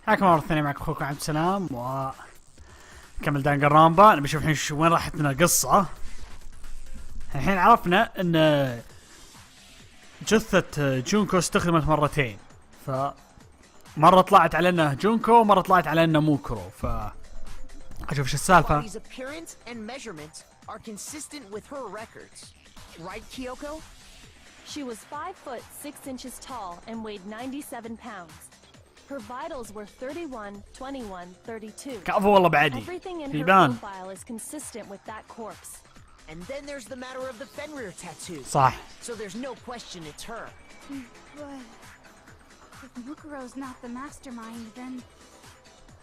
حياكم مرة ثانية، معكم اخوكم عبد السلام وكمل دنقنرونبا. نبي نشوف الحين وين راحتنا القصة. الحين عرفنا ان جثة جونكو استخدمت مرتين، مرة طلعت على انه جونكو ومرة طلعت على انه موكرو. اشوف ايش السالفة. She was 5 foot 6 inches tall and weighed 97 pounds. Her vitals were 31, 21, 32. كفو والله بعدي. Everything in her profile is consistent with that corpse. And then there's the matter of the Fenrir tattoo. صح. So there's no question it's her. But if Mukuro's not the mastermind, then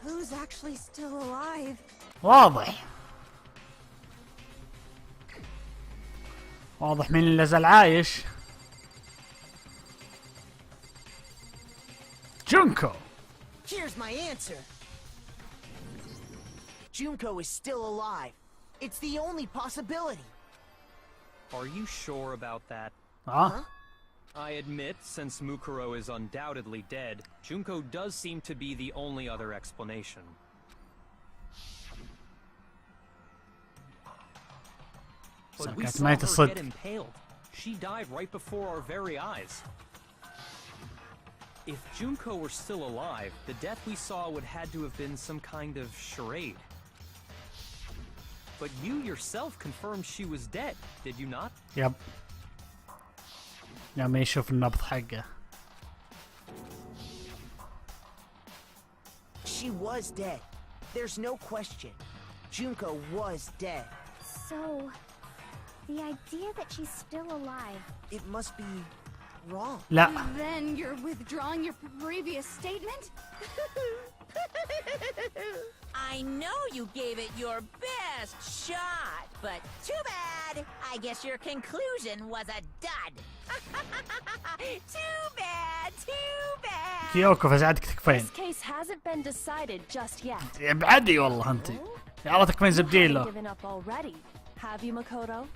who's actually still alive? واضح مين اللي لازال عايش. Junko. Here's my answer. Junko is still alive. It's the only possibility. Are you sure about that? Huh? I admit, since Mukuro is undoubtedly dead, Junko does seem to be the only other explanation. But we saw her get impaled. She died right before our very eyes. If Junko were still alive, the death we saw would had to have been some kind of charade. But you yourself confirmed she was dead, did you not? Yep. يا ما يشوف النبض حقه. She was dead. There's no question. Junko was dead. So, the idea that she's still alive, it must be wrong. لا. Then you're withdrawing your previous statement? I know you gave it your best shot, but too bad. I guess your conclusion was a dud. Too bad. كيوكو فزعتك تكفين. This case hasn't been decided just yet. بعدي والله انت. يلا تكفين زبدين له. Given up already. Have you, Makoto?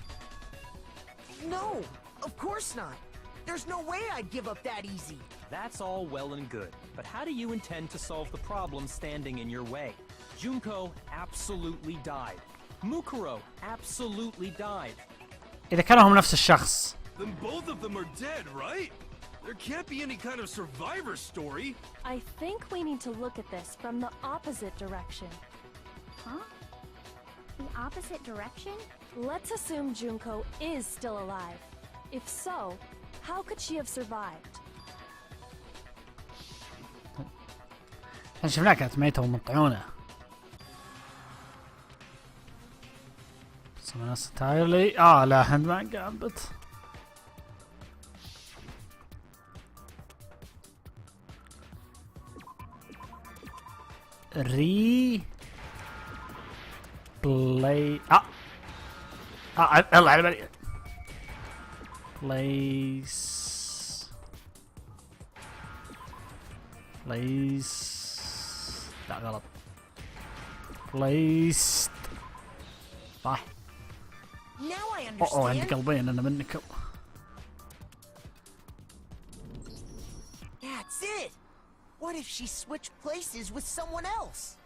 No, of course not. There's no way I'd give up that easy. That's all well and good, but how do you intend to solve the problem standing in your way? Junko absolutely died. Mukuro absolutely died. إذا كانوا هم نفس الشخص. Then both of them are dead, right? There can't be any kind of survivor story. I think we need to look at this from the opposite direction. Huh? The opposite direction? Let's assume Junko is still alive. If so, how could she have survived? احنا شفناها كانت ميتة ومطعونة. Someone else entirely. لا هاندمان جامبت. بلاي يلا على بالي. لا غلط. بليست. صح. Now I understand. عندي قلبين انا منكم. That's it. What if she switched places with someone else?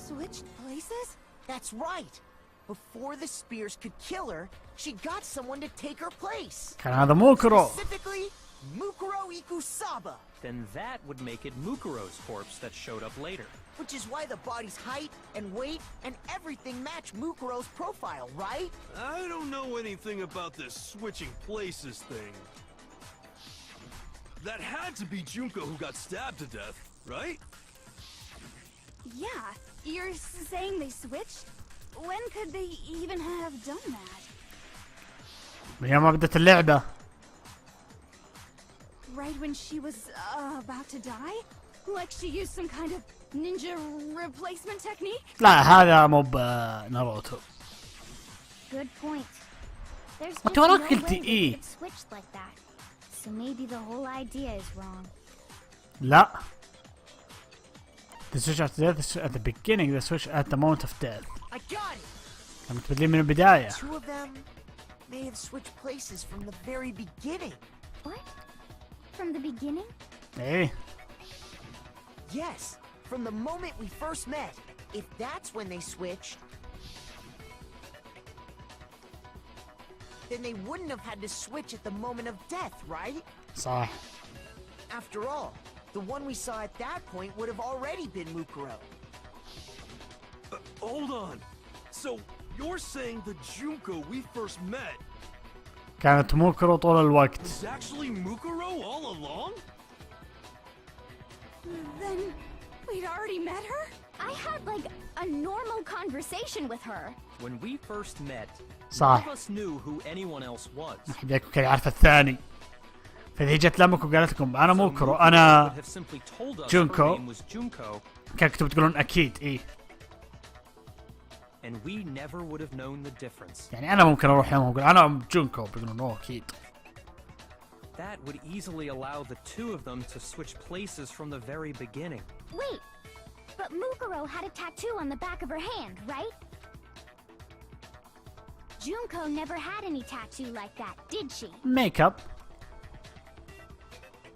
Switched places? That's right. Before the spears could kill her, she got someone to take her place. كان هذا موكرو. Specifically, Mukuro Ikusaba. Then that would make it Mukuro's corpse that showed up later. Which is why the body's height and weight and everything match Mukuro's profile, right? I don't know anything about this switching places thing. That had to be Junko who got stabbed to death, right? Yeah, you're saying they switched? When could they even have done that? يا ما بدت اللعبة. Right when she was about to die? Like she used some kind of ninja replacement technique? لا هذا مو بناروتو. Good point. There's What just no وراك way قلتي they إيه؟ could have switched like that. So maybe the whole idea is wrong. لا. The switch at death at the beginning, the switch at the moment of death. I got it. كانوا متبدلين من البداية. Two of them may have switched places from the very beginning. What? From the beginning? إيه. Yes, From the moment we first met, if that's when they switched, then they wouldn't have had to switch at the moment of death, right? صح. After all, the one we saw at that point would have already been Mukuro. Hold on. So, you're saying the Junko we first met كانت موكرو طول الوقت. is actually Mukuro all along? Then we'd already met her? I had like a normal conversation with her. When we first met, صح. none of us knew who anyone else was. حد يكون كان يعرف الثاني. فإذا جت لمك وقالت لكم أنا So موكرو Mukuro أنا would have simply told us Junko. her name was Junko, كنتوا بتقولون أكيد إيه. and we never would have known the difference. يعني أنا ممكن أروح يوم وأقول أنا جونكو بيقولون أوه أكيد. That would easily allow the two of them to switch places from the very beginning. Wait, but Mukuro had a tattoo on the back of her hand, right? Junko never had any tattoo like that, did she? ميك اب.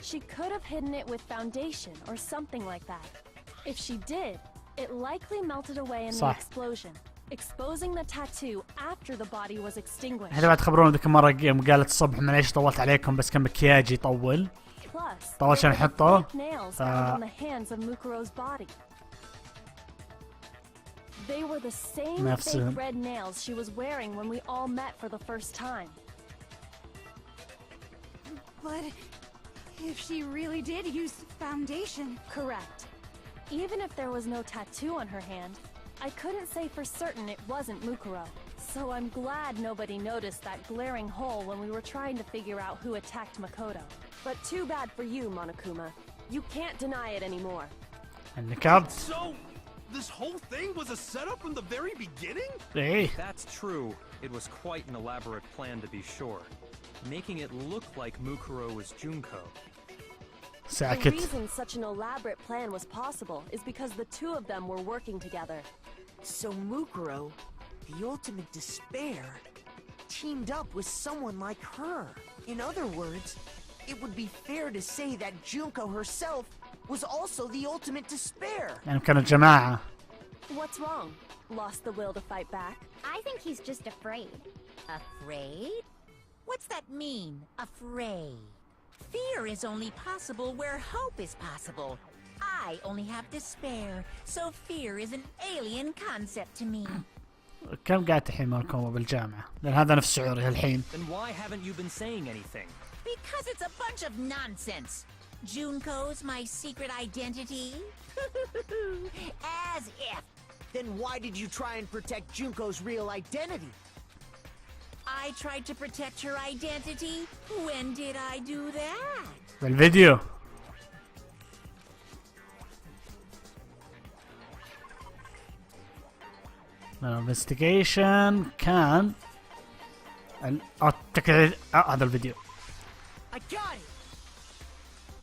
She could have hidden it with foundation or something like that. If she did, it likely melted away in the صح. explosion, exposing the tattoo after the body was extinguished. هذا بعد تخبرون ذيك المرة يوم قالت الصبح معليش طولت عليكم بس كان مكياجي يطول. Plus, طول عشان there were يحطه. fake nails found on the hands of Mukuro's body. They were the same نفسهم. fake red nails she was wearing when we all met for the first time. But if she really did use foundation... Correct. Even if there was no tattoo on her hand, I couldn't say for certain it wasn't Mukuro. So I'm glad nobody noticed that glaring hole when we were trying to figure out who attacked Makoto. But too bad for you, Monokuma. You can't deny it anymore. النكاب. So, this whole thing was a setup from the very beginning? إيه. That's true. It was quite an elaborate plan to be sure, making it look like Mukuro was Junko. The ساكت. reason such an elaborate plan was possible is because the two of them were working together. So Mukuro, the ultimate despair, teamed up with someone like her. In other words, it would be fair to say that Junko herself was also the ultimate despair. يعني كانوا جماعة. What's wrong? Lost the will to fight back? I think he's just afraid. Afraid? What's that mean, afraid? Fear is only possible where hope is possible. I only have despair, so fear is an alien concept to me. كم قاعد تحين مالكم بالجامعة؟ لأن هذا نفس شعوري الحين. Then why haven't you been saying anything? Because it's a bunch of nonsense. Junko's my secret identity? As if. Then why did you try and protect Junko's real identity? I tried to protect her identity? When did I do that? بالفيديو. الانفستيجيشن كان هذا الفيديو. I got it!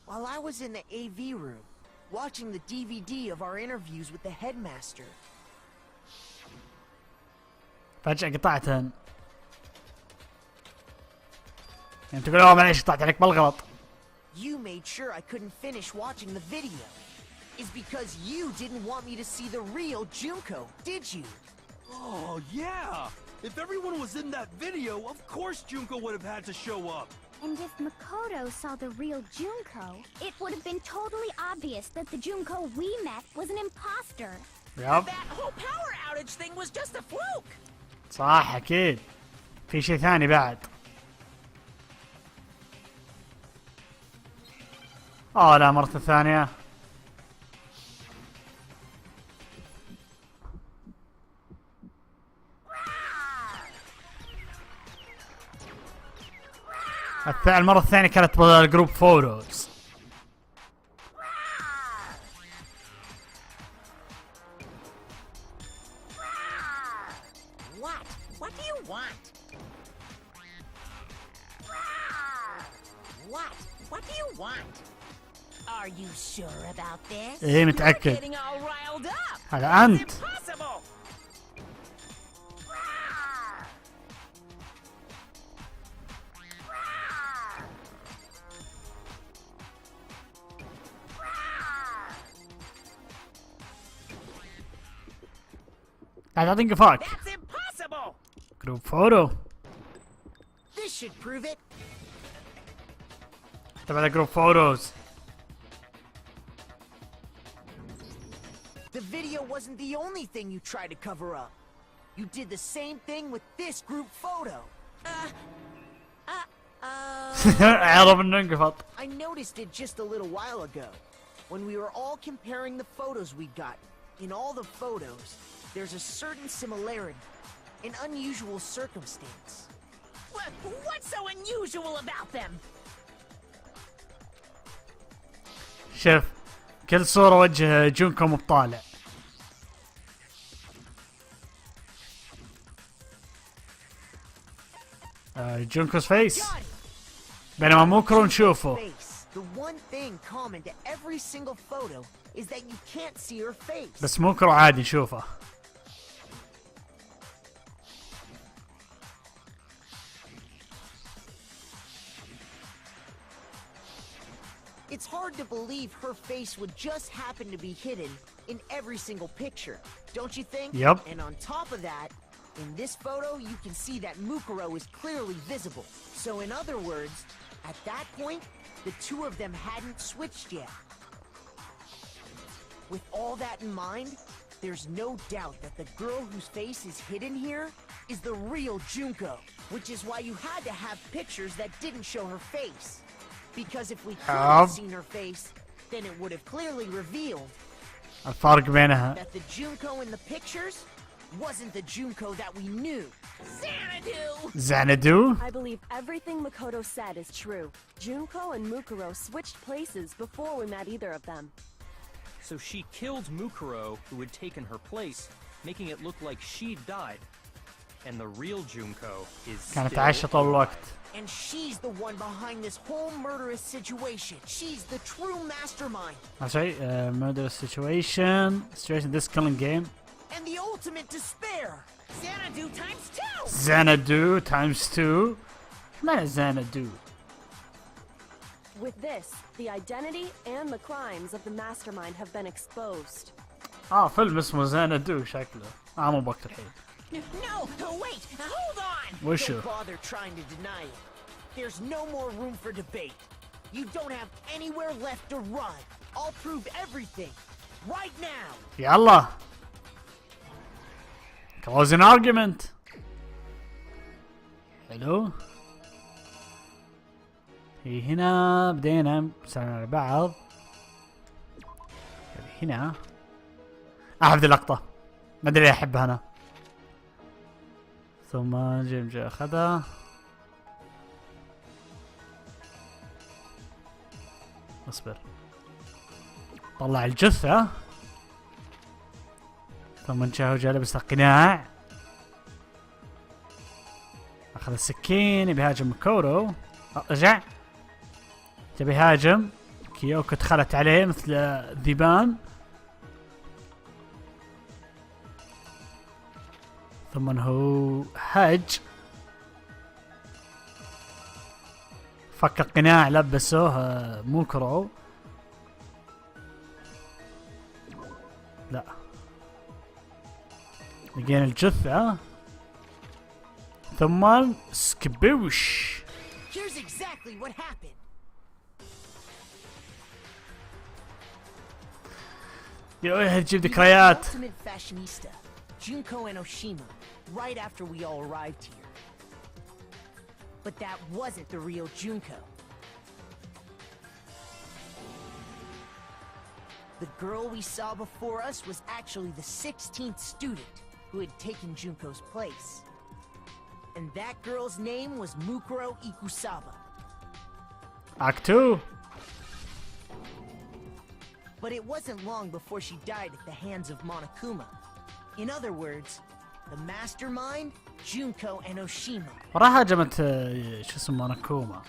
While I was in the AV room, watching the DVD of our interviews with the headmaster, فجأة قطعتهن. يعني تقول اوه معليش قطعت عليك بالغلط. you made sure I couldn't finish watching the video. Is because you didn't want me to see the real Junko, did you? Oh, yeah! If everyone was in that video, of course Junko would have had to show up. And if Makoto saw the real Junko, it would have been totally obvious that the Junko we met was an imposter. ياب. That whole power outage thing was just a fluke! صح اكيد. في شيء ثاني بعد. لا مرة ثانية. المرة الثانية كانت بالجروب فوتوز. What? What do you want? What? What do you want? Are you sure about this? ايه You're متأكد. getting all riled up. هذا أنت. Impossible. قاعد اعطيك قفاك. That's impossible! جروب فوتو. This should prove it. تبع جروب فوتوز. The video wasn't the only thing you tried to cover up. You did the same thing with this group photo. عرف انه انقفط. I noticed it just a little while ago. When we were all comparing the photos we got. In all the photos, there's a certain similarity. An unusual circumstance. What's so unusual about them? شوف كل صورة وجه جونكو مبطالع. جونكو's فيس. بينما موكرو نشوفه. The one thing common to every single photo is that you can't see her face. بس موكرو عادي نشوفه. It's hard to believe her face would just happen to be hidden in every single picture, don't you think? Yep. And on top of that, in this photo, you can see that Mukuro is clearly visible. So in other words, at that point, the two of them hadn't switched yet. With all that in mind, there's no doubt that the girl whose face is hidden here is the real Junko, which is why you had to have pictures that didn't show her face. Because if we could have seen her face, then it would have clearly revealed الفرق بينها. that the Junko in the pictures wasn't the Junko that we knew. Xanadu! Xanadu? I believe everything Makoto said is true. Junko and Mukuro switched places before we met either of them. So she killed Mukuro, who had taken her place, making it look like she'd died. And the real Junko is كانت still عايشة طول الوقت. And she's the one behind this whole murderous situation. She's the true mastermind. That's right. Murder situation. This killing game. And the ultimate despair. Xanadu times 2! Xanadu times 2. ما Xanadu. With this, the identity and the crimes of the mastermind have been exposed. فيلم اسمه Xanadu شكله. مو بوقت الحين. No, wait, hold on! وشو؟ Don't bother trying to deny it. There's no more room for debate. You don't have anywhere left to run. I'll prove everything. Right now. يلا. Closing argument. حلو. هنا بدينا سألنا على بعض. هنا. أحب اللقطة. ما أدري أحبها أنا. ثم جيم أخذها. اصبر. طلع الجثة. ثم جاء لبس القناع. أخذ السكين يبي يهاجم ماكورو. رجع. تبي يهاجم. كيوكو دخلت عليه مثل الذيبان. ثم هو هج. فك القناع لبسوه موكرو. لا لقينا الجثة. ثم سكبوش. Here's exactly what happened. يا تجيب ذكريات. Ultimate fashionista, Junko and Oshima, right after we all arrived here. But that wasn't the real Junko. The girl we saw before us was actually the 16th student who had taken Junko's place. And that girl's name was Mukuro Ikusaba. Act 2. But it wasn't long before she died at the hands of Monokuma. In other words, the mastermind, Junko and Oshima. وراها هاجمت شو اسمه مونوكوما.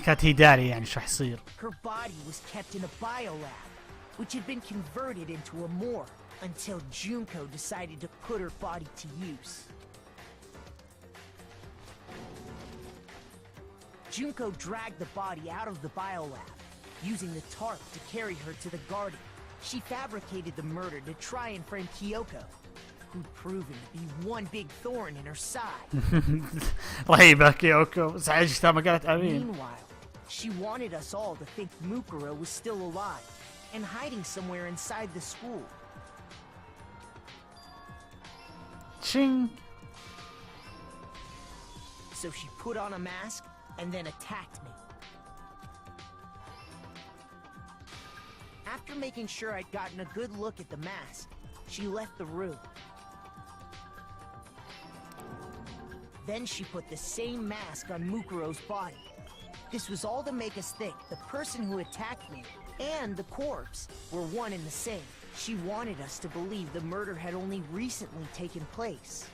كانت هي داري يعني شو حيصير. Her body was kept in a biolab, which had been converted into a morgue until Junko decided to put her body to use. Junko dragged the body out of the biolab, using the tarp to carry her to the garden. She fabricated the murder to try and frame Kyoko. who'd proven to be one big thorn in her side. رهيبة كيوكو زعجتها ما قالت امين. Meanwhile, she wanted us all to think Mukuro was still alive and hiding somewhere inside the school. Ching. So she put on a mask and then attacked me. After making sure I'd gotten a good look at the mask, she left the room. Then she put the same mask on Mukuro's body. This was all to make us think the person who attacked me and the corpse were one and the same. She wanted us to believe the murder had only recently taken place.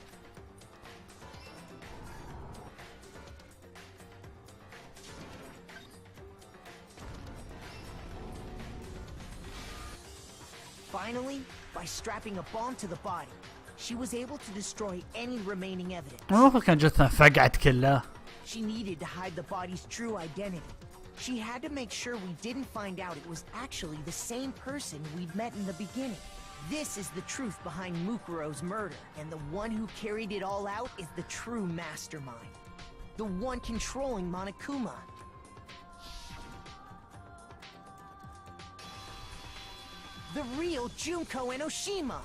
Finally, by strapping a bomb to the body, she was able to destroy any remaining evidence. المفروض كان جثة فقعت كلها. She needed to hide the body's true identity. She had to make sure we didn't find out it was actually the same person we'd met in the beginning. This is the truth behind Mukuro's murder, and the one who carried it all out is the true mastermind. The one controlling Monokuma. The real Junko Enoshima.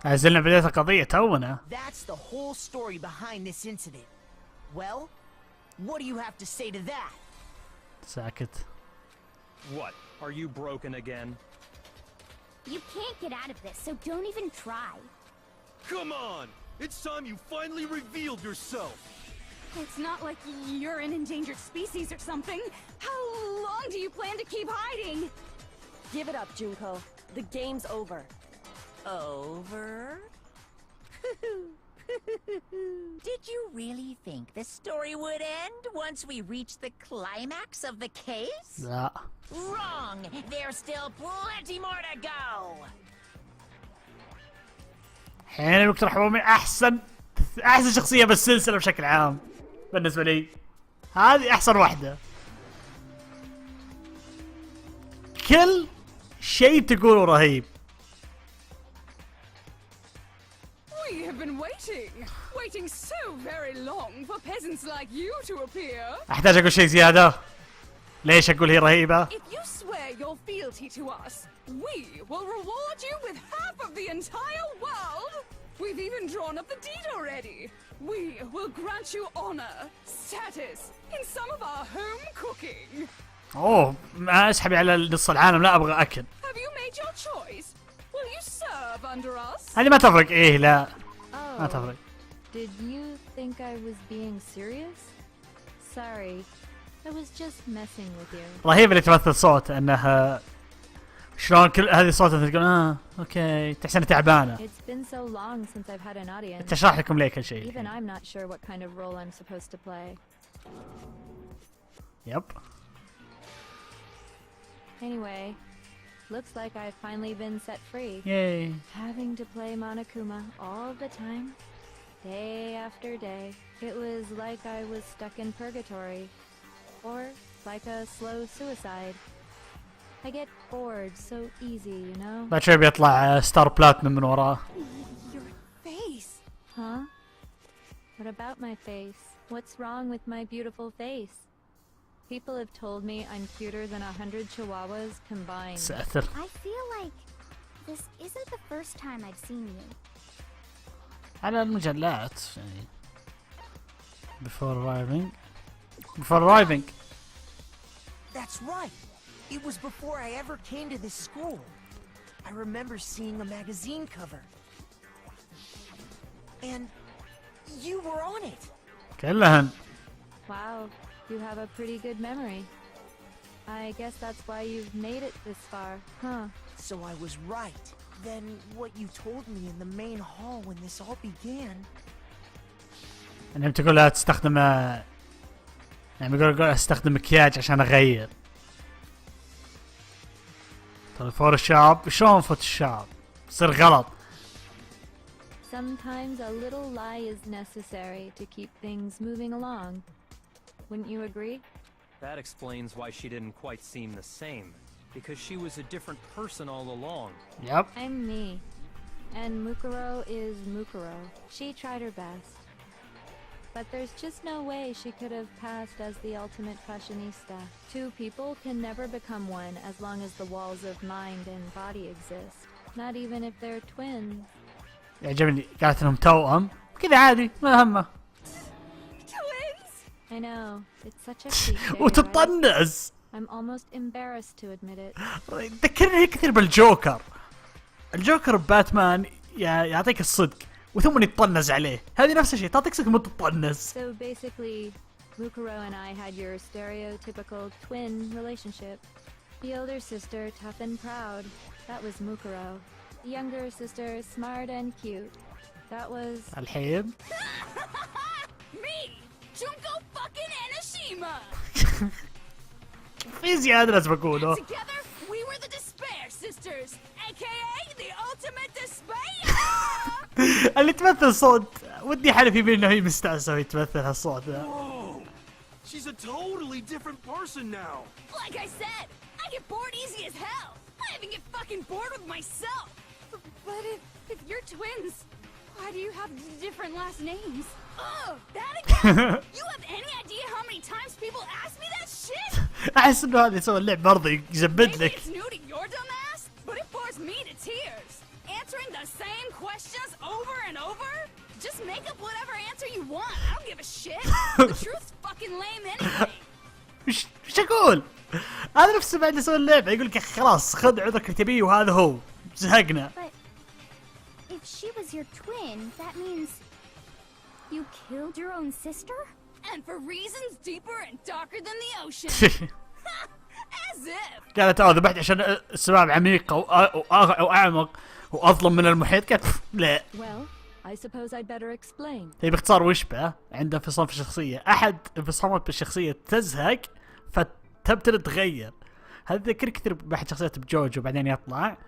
عزلنا بداية القضية تونا. That's the whole story behind this incident. Well, what do you have to say to that? ساكت. What? Are you broken again? You can't get out of this, so don't even try. Come on! It's time you finally revealed yourself! It's not like you're an endangered species or something. How long do you plan to keep hiding? Give it up, Junko. The game's over. Over? Did you really think the story would end once we reached the climax of the case? لا. Wrong! There's still plenty more to go! الحين دكتور حبومي احسن شخصية بالسلسلة بشكل عام بالنسبة لي. هذه احسن واحدة. كل شيء تقوله رهيب. We have been waiting so very long for peasants like you to appear. احتاج اقول شيء زيادة. ليش اقول هي رهيبة؟ If you swear your fealty to us, we will reward you with half of the entire world. We've even drawn up the deed already. We will grant you honor, status, in some of our home cooking. اوه ما اسحبي على نص العالم، لا ابغى اكل. Have you made your choice? Will you serve under us? هذه ما تفرق. ايه لا ما تفرق. Did you think I was being serious? Sorry. I was just messing with you. رهيب اللي تمثل صوت انها شلون كل هذه صوتها تقول اوكي تحسن تعبانه. It's been so long since I've had an audience. تشرح لكم ليه كل شيء. Even I'm not sure what kind of role I'm supposed to play. يب. Anyway, looks like I've finally been set free. Yay. Having to play Monokuma all the time, day after day. It was like I was stuck in purgatory. Or like a slow suicide. I get bored so easy, you know? بعد شوي بيطلع ستار بلاتنم من وراه. Your face. Huh? What about my face? What's wrong with my beautiful face? People have told me I'm cuter than 100 chihuahuas combined. ساتر. I feel like this isn't the first time I've seen you. على المجلات يعني. Before arriving. That's right. It was before I ever came to this school. I remember seeing a magazine cover. And you were on it. كلهن. Wow, you have a pretty good memory. I guess that's why you've made it this far, huh? So I was right. Then what you told me in the main hall when this all began. انهم تقول لا تستخدم يعني بيقول استخدم مكياج عشان اغير. طيب فوتوشوب شلون فوتوشوب؟ يصير غلط. Sometimes a little lie is necessary to keep things moving along. Wouldn't you agree? That explains why she didn't quite seem the same. because she was a different person all along. يب. I'm me. And Mukuro is Mukuro. She tried her best. But there's just no way she could have passed as the ultimate fashionista. Two people can never become one as long as the walls of mind and body exist. Not even if they're twins. يعجبني قالت انهم توأم كذا عادي ما همه. Twins! I know. It's such a cliche, right? وتطنز. I'm almost embarrassed to admit it. ذكرني كثير بالجوكر. الجوكر بباتمان يعطيك الصدق وثم يتطنز عليه. هذه نفس الشيء تعطيك صدق مو تطنز. So basically, Mukuro and I had your stereotypical twin relationship. The older sister, tough and proud. That was Mukuro. The younger sister, smart and cute. That was... الحين. Me! Junko fucking Enoshima! في زيادة لازم أقوله. Together, we were the Despair Sisters, aka the ultimate despair! اللي تمثل صوت ودي حلف يبين انه هي مستأنسة وهي تمثل هالصوت ذا. Whoa! She's a totally different person now. Like I said, I get bored easy as hell. I even get fucking bored with myself. But if you're twins, why do you have different last names? Oh, that again? You have any idea how many times people ask me that shit? أحس إنه هذا يسوي اللعب برضه يزبد Maybe لك. it's new to your dumb ass, but it bores me to tears. Answering the same questions over and over? Just make up whatever answer you want. I don't give a shit. The truth's fucking lame anyway. وش أقول؟ هذا نفس بعد يسوي اللعبة يقول لك خلاص خذ عذرك اللي تبيه وهذا هو زهقنا. But if she was your twin, that means you killed your own sister? And for reasons deeper and darker than the ocean. As if. قالت ذبحت عشان السباب عميقة أو أعمق وأظلم من المحيط. قالت لا. Well, I suppose I'd better explain. هي باختصار وش به؟ عنده انفصام في الشخصية. أحد انفصامات بالشخصية تزهق فتبتدي تتغير. هذا ذكر كثير بأحد شخصيات بجوجو بعدين يطلع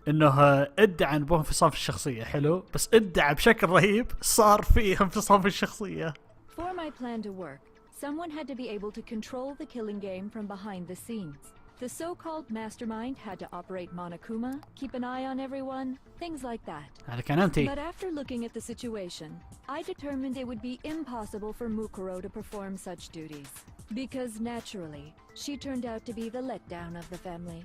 إنه ادعى أنه انفصام في الشخصية حلو بس ادعى بشكل رهيب صار فيه انفصام في الشخصية. For my plan to work, someone had to be able to control the killing game from behind the scenes. The so-called mastermind had to operate Monokuma, keep an eye on everyone, things like that. هذا كان أنتي. But after looking at the situation, I determined it would be impossible for Mukuro to perform such duties. Because naturally, she turned out to be the letdown of the family.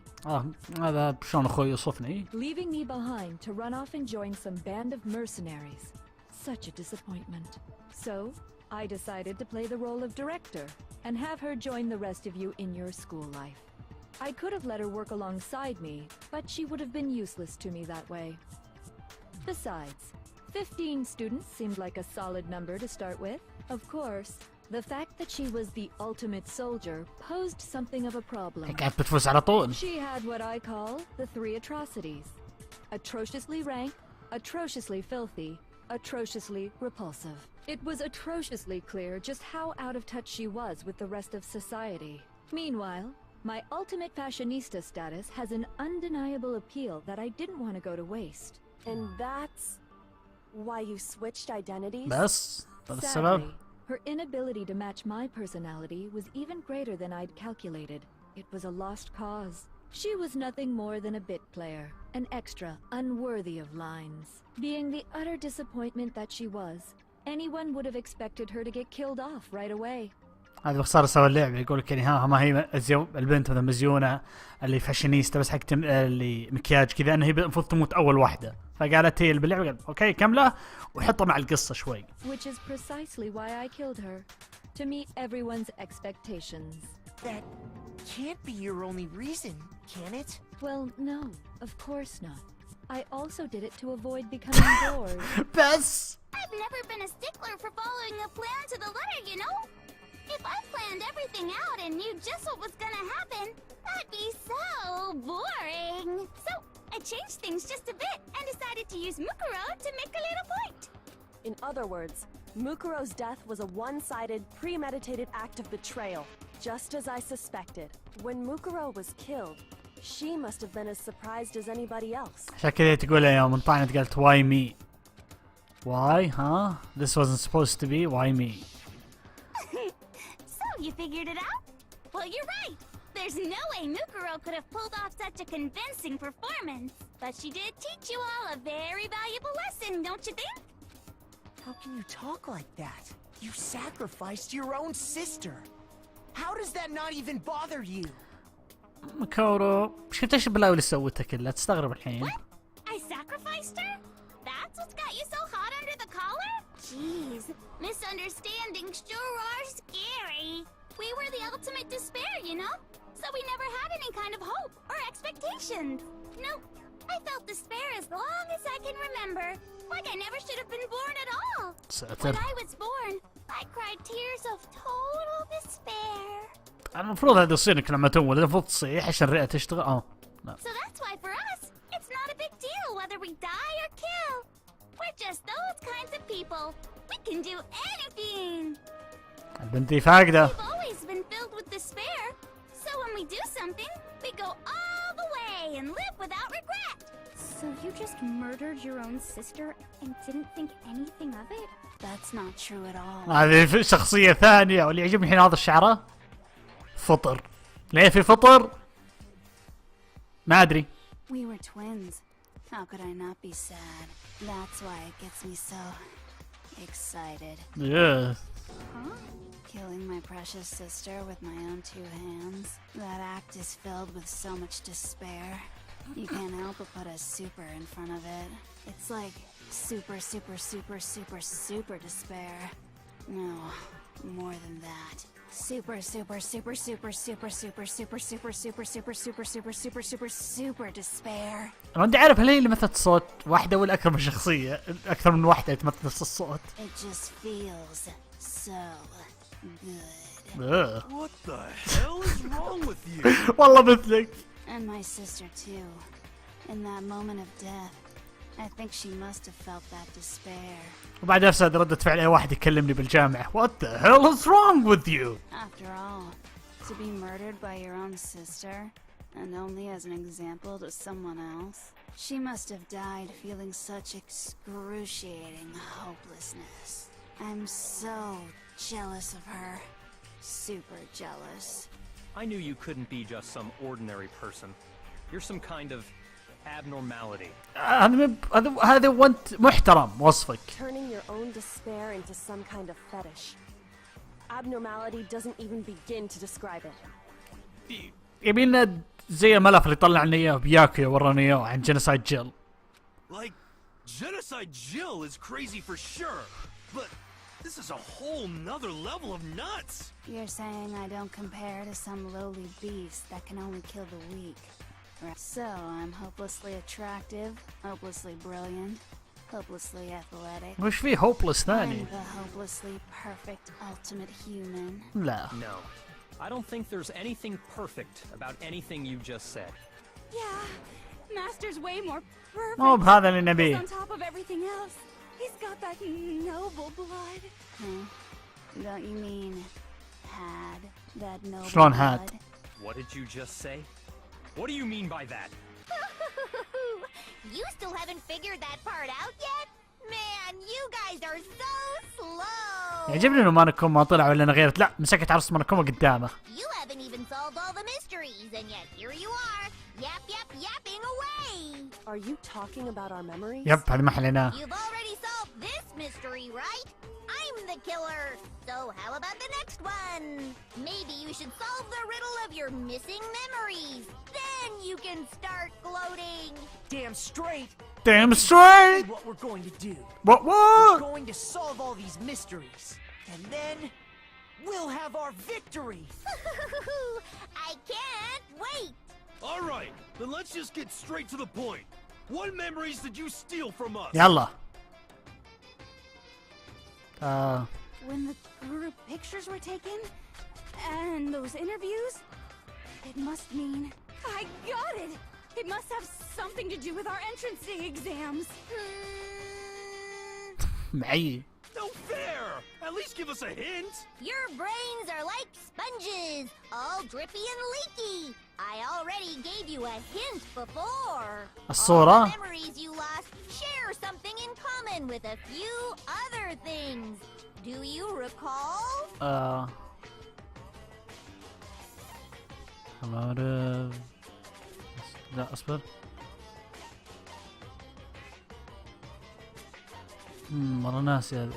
هذا شلون أخوي يوصفني. Leaving me behind to run off and join some band of mercenaries. Such a disappointment. So, I decided to play the role of director and have her join the rest of you in your school life. I could have let her work alongside me, but she would have been useless to me that way. Besides, 15 students seemed like a solid number to start with. Of course, the fact that she was the ultimate soldier posed something of a problem. كانت بتفوز على طول. She had what I call the three atrocities. Atrociously rank, atrociously filthy, atrociously repulsive. It was atrociously clear just how out of touch she was with the rest of society. Meanwhile, my ultimate fashionista status has an undeniable appeal that I didn't want to go to waste. And that's why you switched identities? بس هذا السبب. Sadly, her inability to match my personality was even greater than I'd calculated. It was a lost cause. She was nothing more than a bit player, an extra unworthy of lines. Being the utter disappointment that she was, anyone would have expected her to get killed off right away. هذا باختصار سوى اللعبة يقول لك يعني ها ما هي البنت مثلا مزيونة اللي فاشينيستا بس حق اللي مكياج كذا انها هي المفروض تموت اول واحدة فقالت هي اللي باللعبة قالت اوكي كمله وحطها مع القصة شوي. Which is precisely why I killed her, to meet everyone's expectations. That can't be your only reason, can it? Well, no, of course not. I also did it to avoid becoming bored. بس I've never been a stickler for following a plan to the letter, you know? If I planned everything out and knew just what was gonna happen, that'd be so boring. So, I changed things just a bit and decided to use Mukuro to make a little point. In other words, Mukuro's death was a one-sided, premeditated act of betrayal, just as I suspected. When Mukuro was killed, she must have been as surprised as anybody else. عشان كذا تقول يوم انطعنت قالت why me? Why? Huh? This wasn't supposed to be. Why me? So, you figured it out? Well, you're right. There's no way Mukuro could have pulled off such a convincing performance. But she did teach you all a very valuable lesson, don't you think? How can you talk like that? You sacrificed your own sister. How does that not even bother you? كورو شفت ايش البلاوي اللي سوتها كلها تستغرب الحين. What? I sacrificed her? That's what's got you so hot under the collar? Jeez, misunderstandings sure are scary. We were the ultimate despair, you know? So we never had any kind of hope or expectations. Nope, I felt despair as long as I can remember. Like I never should have been born at all. ساتر. When I was born, I cried tears of total despair. المفروض هذا يصير انك لما تولد المفروض تصيح عشان الرئة تشتغل. لا. So that's why for us, it's not a big deal whether we die or kill. We're just those kinds of people. We can do anything. البنت فاقدة. We've always been filled with despair. So when we do something, we go all the way and live without regret. So you just murdered your own sister and didn't think anything of it? That's not true at all. هذه شخصية ثانية واللي يعجبني الحين هذا الشعره فطر. ليه في فطر؟ ما أدري. We were twins. How could I not be sad? That's why it gets me so excited. Yeah. Huh? Killing my precious sister with my own two hands. That act is filled with so much despair. You can't help but put a super in front of it. It's like super, super, super, super, super despair. No, more than that. Super, super, super, super, super, super, super, super, super, super, super, super, super, super, super despair. أنا ودي أعرف هل هي اللي مثلت صوت واحدة ولا أكثر من شخصية؟ أكثر من واحدة تمثل نفس الصوت. It just feels so good. What the hell is wrong with you? والله مثلك. And my sister too. In that moment of death, I think she must have felt that despair. وبعد نفس هذه ردة فعل أي واحد يكلمني بالجامعة. What the hell is wrong with you? After all, to be murdered by your own sister, and only as an example to someone else, she must have died feeling such excruciating hopelessness. I'm so jealous of her. Super jealous. I knew you couldn't be just some ordinary person. You're some kind of abnormality. هذا وانت محترم وصفك. Turning your own despair into some kind of fetish. Abnormality doesn't even begin to describe it. يبينا زي الملف اللي طلعنا اياه بياكو ورانا اياه عن جينوسايد جيل. Like, Genocide Jill is crazy for sure, but this is a whole nother level of nuts. You're saying I don't compare to some lowly beast that can only kill the weak. So I'm hopelessly attractive, hopelessly brilliant, hopelessly athletic. وش في hopeless I'm ثاني؟ the hopelessly perfect ultimate human. لا. No. I don't think there's anything perfect about anything you just said. Yeah, Master's way more perfect. مو بهذا اللي He's نبيه. on top of everything else. He's got that noble blood. Huh? Don't you mean had that noble شلون blood? had؟ What did you just say? What do you mean by that? You still haven't figured that part out yet? Man, you guys are so slow. يعجبني انه مانكم ما طلع ولا انا غيرت. لا مسكت عرس مانكم قدامه. You haven't even solved all the mysteries, and yet here you are, yapping away. Are you talking about our memories? يب هذا ما حليناه. You've already solved this mystery, right? I'm the killer. So how about the next one? Maybe you should solve the riddle of your missing memories. Then you can start gloating. Damn straight. Damn straight. What we're going to do. What? We're going to solve all these mysteries. And then we'll have our victory. I can't wait. All right, then let's just get straight to the point. What memories did you steal from us? يلا. When the group pictures were taken, and those interviews, it must mean... I got it! It must have something to do with our entrance day exams. معي. No fair! At least give us a hint! Your brains are like sponges, all drippy and leaky. I already gave you a hint before. الصورة. All the memories you lost share something in common with a few other things. Do you recall? موتيف. لا اصبر. والله ناسي.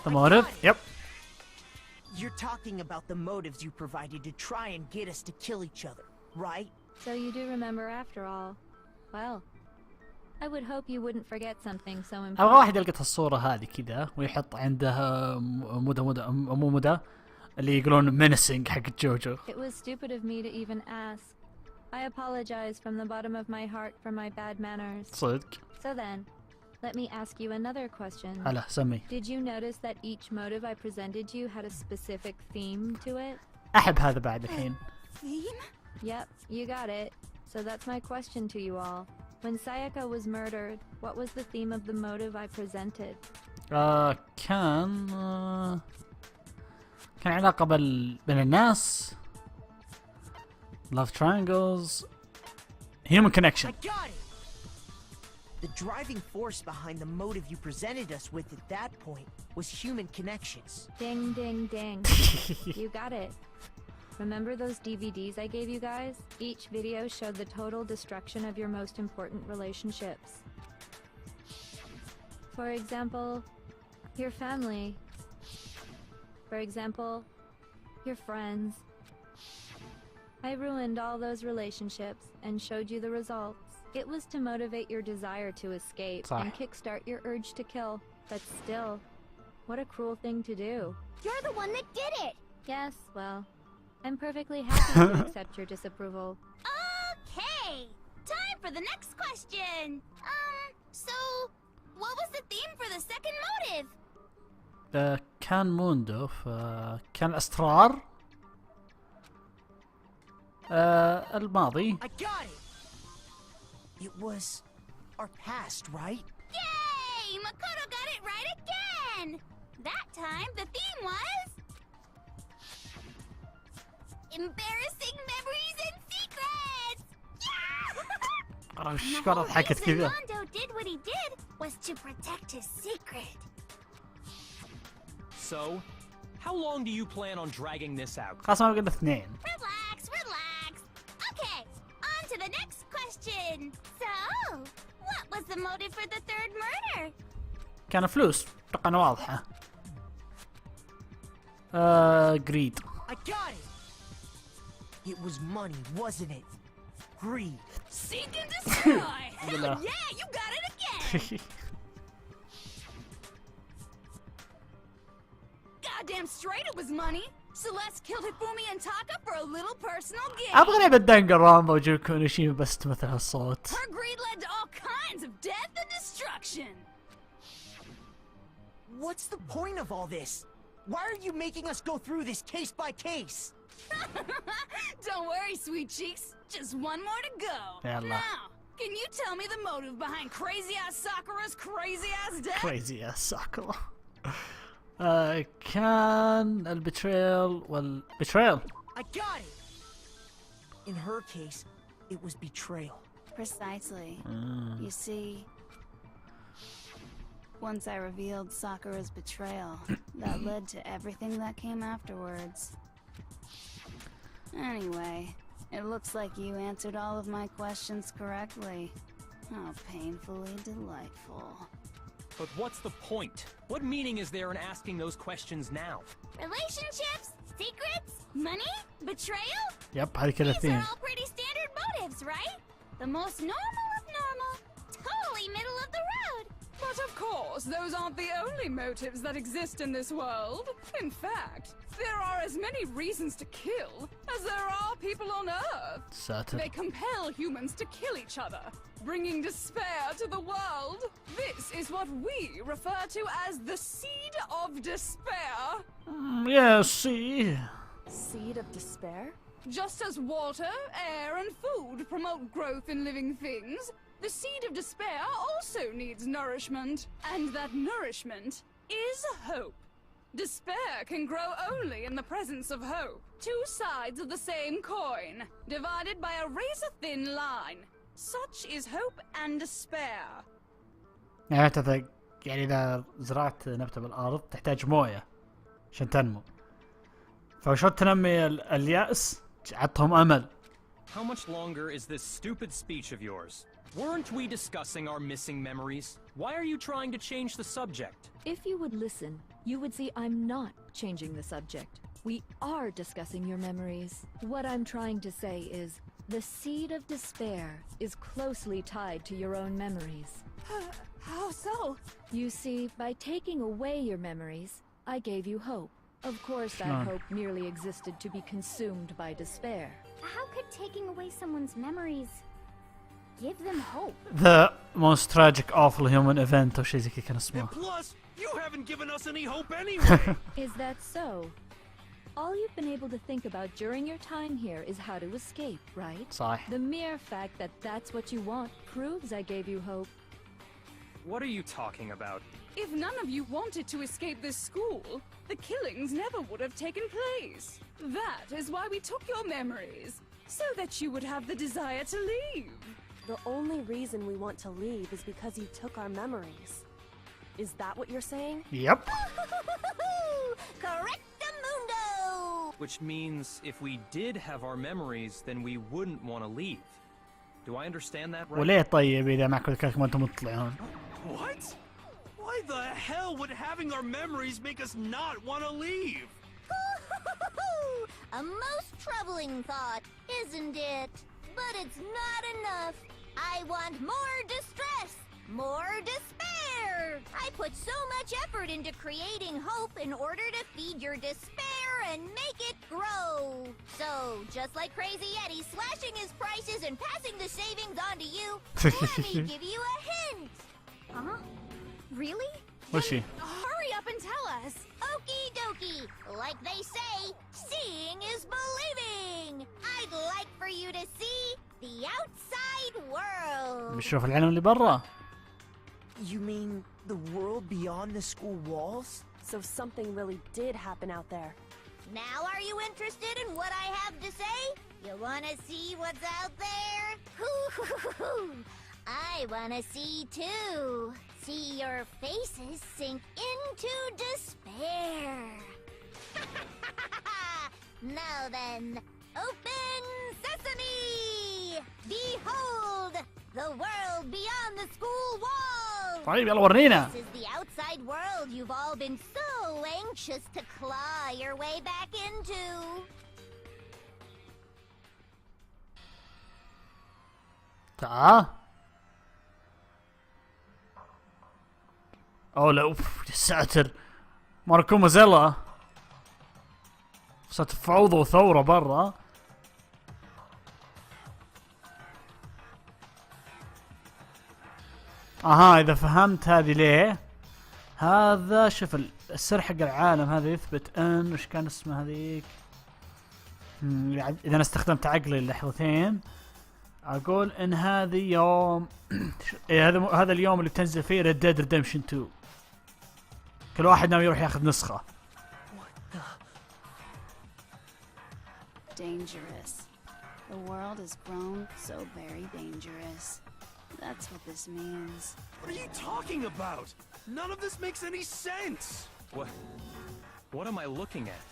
the motive. Yep. You're talking about the motives you provided to try and get us to kill each other, right? So you do remember after all. Well, I would hope you wouldn't forget something so ابغى important. واحد يلقط الصورة هذه كذا ويحط عندها مو مدى اللي يقولون menacing حق جوجو. It was stupid of me to even ask. I apologize from the bottom of my heart for my bad manners. صدق. So then, let me ask you another question. هلا سمي. Did you notice that each motive I presented you had a specific theme to it? احب هذا بعد الحين. Theme? Yep, you got it. So that's my question to you all. When Sayaka was murdered, what was the theme of the motive I presented? كان علاقة بين الناس. Love triangles. Human connection. I got it! The driving force behind the motive you presented us with at that point was human connections. Ding, ding, ding. You got it. Remember those DVDs I gave you guys? Each video showed the total destruction of your most important relationships. For example, your family. For example, your friends. I ruined all those relationships and showed you the results. It was to motivate your desire to escape صح. and kickstart your urge to kill. But still, what a cruel thing to do. You're the one that did it! Yes, well, I'm perfectly happy to accept your disapproval. Okay! Time for the next question! So... what was the theme for the second motive? كان موندو فكان الأسرار. الماضي. I got it! It was our past, right? Yay! Makoto got it right again! That time, the theme was... embarrassing memories and secrets! Yeah! ايش The قاعد whole ضحكت reason كذا. Mondo did what he did was to protect his secret. So, how long do you plan on dragging this out? خلاص ما بقينا اثنين. Relax, relax. Okay, on to the next question. So, what was the motive for the third murder? كان فلوس طبعا واضحة. greed. I got it! It was money, wasn't it? Greed. Seek and destroy! Hell Alhamdulillah. yeah, you got it again! Goddamn straight it was money! Celeste killed Hifumi and Taka for a little personal gain! ابغى لعبة دنقنرونبا وجوكو ونشيما بس تمثل هالصوت. Her greed led to all kinds of death and destruction! What's the point of all this? Why are you making us go through this case by case? Don't worry, sweet cheeks. Just one more to go. Yalla. Now, can you tell me the motive behind crazy-ass Sakura's crazy-ass death? Crazy ass Sakura. كان البتريل والبتريل. I got it! In her case, it was betrayal. Precisely. You see, once I revealed Sakura's betrayal, that led to everything that came afterwards. Anyway, it looks like you answered all of my questions correctly. How painfully delightful. But what's the point? What meaning is there in asking those questions now? Relationships? Secrets? Money? Betrayal? يب هذه كذا These ثيم. are all pretty standard motives, right? The most normal of normal. Totally middle of the road. But of course, those aren't the only motives that exist in this world. In fact, there are as many reasons to kill as there are people on Earth. ساتر. They compel humans to kill each other, bringing despair to the world. This is what we refer to as the seed of despair. Yes, see. Seed of despair? Just as water, air, and food promote growth in living things, the seed of despair also needs nourishment. And that nourishment is hope. Despair can grow only in the presence of hope. Two sides of the same coin, divided by a razor-thin line. Such is hope and despair. يعني إذا زرعت نبتة بالأرض تحتاج موية عشان تنمو. فشلون تنمي اليأس؟ عطهم امل. How much longer is this stupid speech of yours? Weren't we discussing our missing memories? Why are you trying to change the subject? If you would listen, you would see I'm not changing the subject. We are discussing your memories. What I'm trying to say is, the seed of despair is closely tied to your own memories. How so? You see, by taking away your memories, I gave you hope. Of course, that hope merely existed to be consumed by despair. How could taking away someone's memories give them hope? The most tragic awful human event او شيء زي كذا كان اسمه. And plus, you haven't given us any hope anyway. Is that so? All you've been able to think about during your time here is how to escape, right? صح. The mere fact that that's what you want proves I gave you hope. What are you talking about? If none of you wanted to escape this school, the killings never would have taken place. That is why we took your memories, so that you would have the desire to leave. The only reason we want to leave is because you took our memories. Is that what you're saying? Yep. Correctamundo! Which means if we did have our memories, then we wouldn't want to leave. Do I understand that right? وليه طيب اذا معكم كذا ما انتم تطلعون؟ What? Why the hell would having our memories make us not want to leave? A most troubling thought, isn't it? But it's not enough. I want more distress, more despair. I put so much effort into creating hope in order to feed your despair and make it grow. So, just like Crazy Eddie slashing his prices and passing the savings on to you, let me give you a hint. Huh? Really? وش هي؟ Hurry up and tell us. Okie dokie. Like they say, seeing is believing. I'd like for you to see the outside world. بنشوف العالم اللي برا. You mean the world beyond the school walls? So something really did happen out there. Now are you interested in what I have to say? You wanna see what's out there? Hoo-hoo-hoo-hoo. I wanna see too. See your faces sink into despair. Now then, open sesame! Behold, the world beyond the school walls! طيب يلا ورينا. This is the outside world you've all been so anxious to claw your way back into. تعال. أو لا أوف يا ساتر. ماركو مازيلا. صارت فوضى وثورة برا. اها اذا فهمت هذه ليه. هذا شوف السر حق العالم هذا يثبت ان وش كان اسمه هذيك. اذا انا استخدمت عقلي للحظتين اقول ان هذه يوم هذا اليوم اللي بتنزل فيه Red Dead Redemption 2. كل واحد ناوي يروح ياخذ نسخة. Dangerous. The world has grown so very dangerous. That's what this means. What are you talking about? None of this makes any sense. What am I looking at?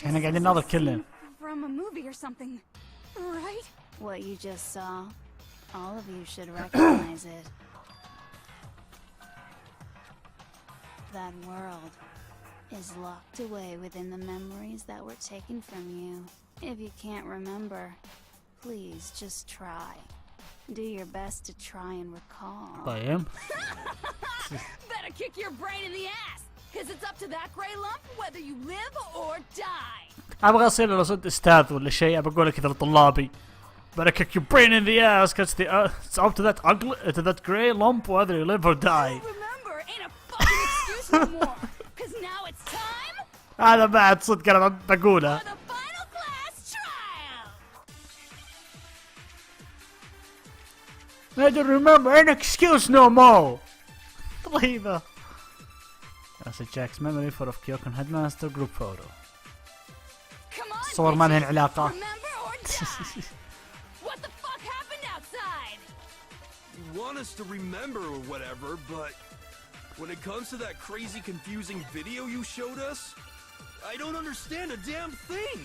احنا قاعدين نناظر كلنا. From a movie or something, right? What you just saw, all of you should recognize it. That world is locked away within the memories that were taken from you. If you can't remember, please just try. Do your best to try and recall. طيب. Better kick your brain in the ass, cause it's up to that gray lump whether you live or die. ابغى اصير لو صرت استاذ ولا شيء ابى اقول كذا لطلابي. Better kick your brain in the ass cause it's up to that ugly to that grey lump whether you live or die. Remember, ain't a fucking excuse no more, cause now it's time هذا بعد صدق انا بقولها. for the final class trial. I don't remember an excuse no more. طيبة. That's a Jack's memory for of Kyokon headmaster group photo. Come on, صور ما لهن bitches. علاقة. Remember or die. What the fuck happened outside? You want us to remember or whatever, but when it comes to that crazy confusing video you showed us, I don't understand a damn thing.